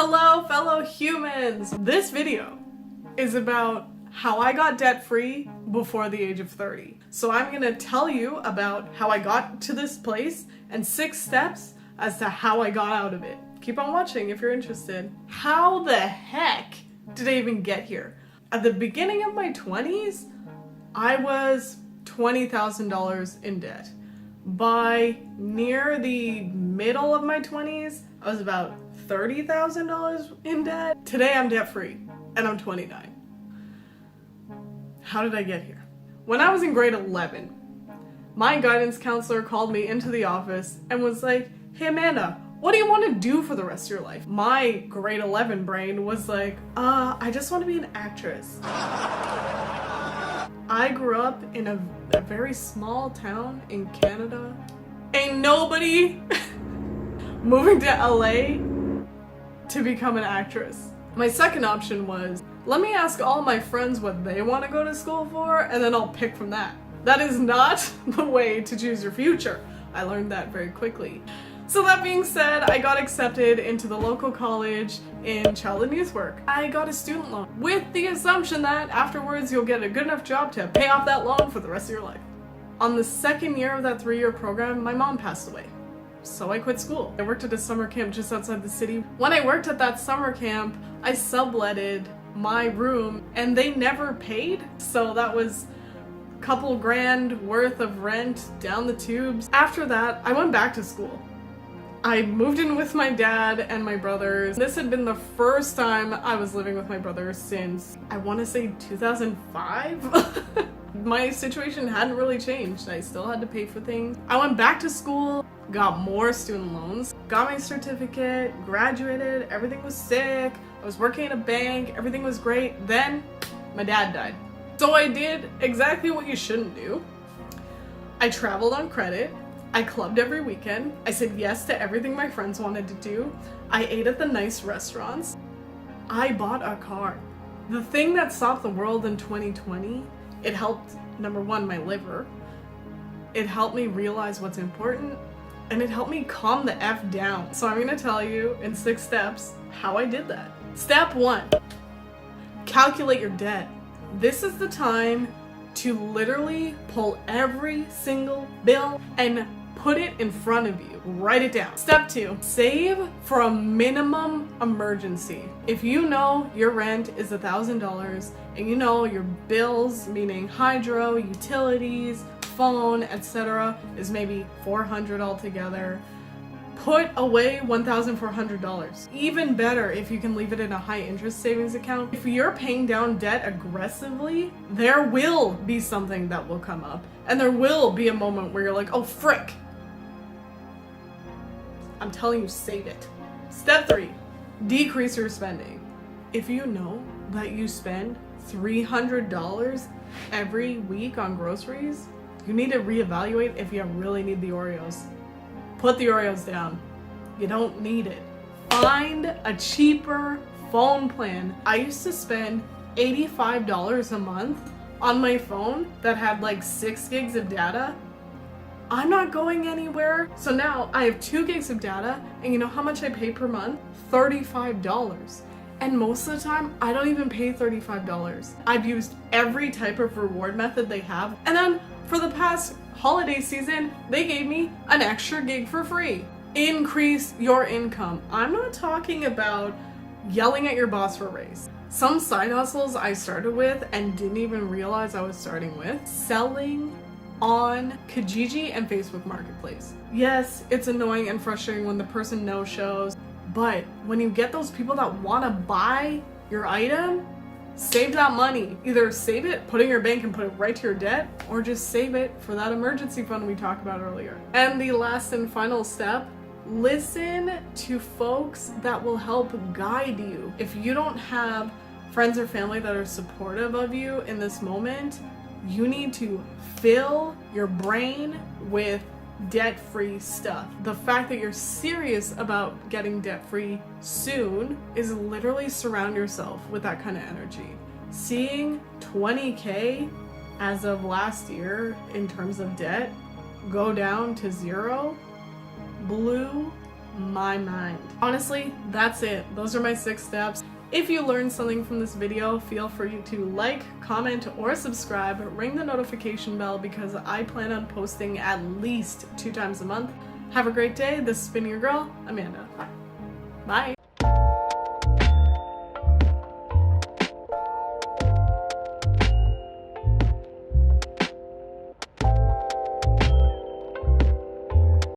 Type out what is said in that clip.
Hello, fellow humans! This video is about how I got debt-free before the age of 30. So I'm gonna tell you about how I got to this place and 6 steps as to how I got out of it. Keep on watching if you're interested. How the heck did I even get here? At the beginning of my 20s, I was $20,000 in debt. By near the middle of my 20s, I was about $30,000 in debt. Today I'm debt-free and I'm 29. How did I get here? When I was in grade 11, my guidance counselor called me into the office and was like, "Hey Amanda, what do you want to do for the rest of your life?" My grade 11 brain was like, I just want to be an actress. I grew up in a very small town in Canada. Ain't nobody moving to LA to become an actress. My second option was, let me ask all my friends what they want to go to school for, and then I'll pick from that. That is not the way to choose your future. I learned that very quickly. So that being said, I got accepted into the local college in child and youth work. I got a student loan with the assumption that afterwards you'll get a good enough job to pay off that loan for the rest of your life. On the second year of that 3-year program, my mom passed away. So I quit school. I worked at a summer camp just outside the city. When I worked at that summer camp, I subletted my room and they never paid. So that was a couple grand worth of rent down the tubes. After that, I went back to school. I moved in with my dad and my brothers. This had been the first time I was living with my brothers since, I want to say 2005? My situation hadn't really changed. I still had to pay for things. I went back to school, got more student loans, got my certificate, graduated, everything was sick. I was working at a bank, everything was great. Then my dad died. So I did exactly what you shouldn't do. I traveled on credit. I clubbed every weekend. I said yes to everything my friends wanted to do. I ate at the nice restaurants. I bought a car. The thing that stopped the world in 2020, it helped, number one, my liver. It helped me realize what's important, and it helped me calm the F down. So I'm gonna tell you in 6 steps how I did that. Step 1, calculate your debt. This is the time to literally pull every single bill and put it in front of you. Write it down. Step 2, save for a minimum emergency. If you know your rent is $1,000 and you know your bills, meaning hydro, utilities, phone, etc., is maybe $400 altogether, put away $1,400. Even better if you can leave it in a high interest savings account. If you're paying down debt aggressively, there will be something that will come up. And there will be a moment where you're like, oh frick. I'm telling you, save it. Step 3, decrease your spending. If you know that you spend $300 every week on groceries, you need to reevaluate if you really need the Oreos. Put the Oreos down. You don't need it. Find a cheaper phone plan. I used to spend $85 a month on my phone that had like 6 gigs of data. I'm not going anywhere. So now I have 2 gigs of data, and you know how much I pay per month? $35. And most of the time, I don't even pay $35. I've used every type of reward method they have. And then for the past holiday season, they gave me an extra gig for free. Increase your income. I'm not talking about yelling at your boss for a raise. Some side hustles I started with and didn't even realize I was starting with, selling on Kijiji and Facebook Marketplace. Yes, it's annoying and frustrating when the person no-shows, but when you get those people that want to buy your item, save that money. Either save it, put it in your bank and put it right to your debt, or just save it for that emergency fund we talked about earlier. And the last and final step, listen to folks that will help guide you. If you don't have friends or family that are supportive of you in this moment, you need to fill your brain with debt-free stuff. The fact that you're serious about getting debt-free soon is literally surround yourself with that kind of energy. Seeing 20K as of last year in terms of debt go down to 0 blew my mind. Honestly, that's it. Those are my 6 steps. If you learned something from this video, feel free to like, comment, or subscribe. Ring the notification bell because I plan on posting at least 2 times a month. Have a great day. This has been your girl, Amanda. Bye.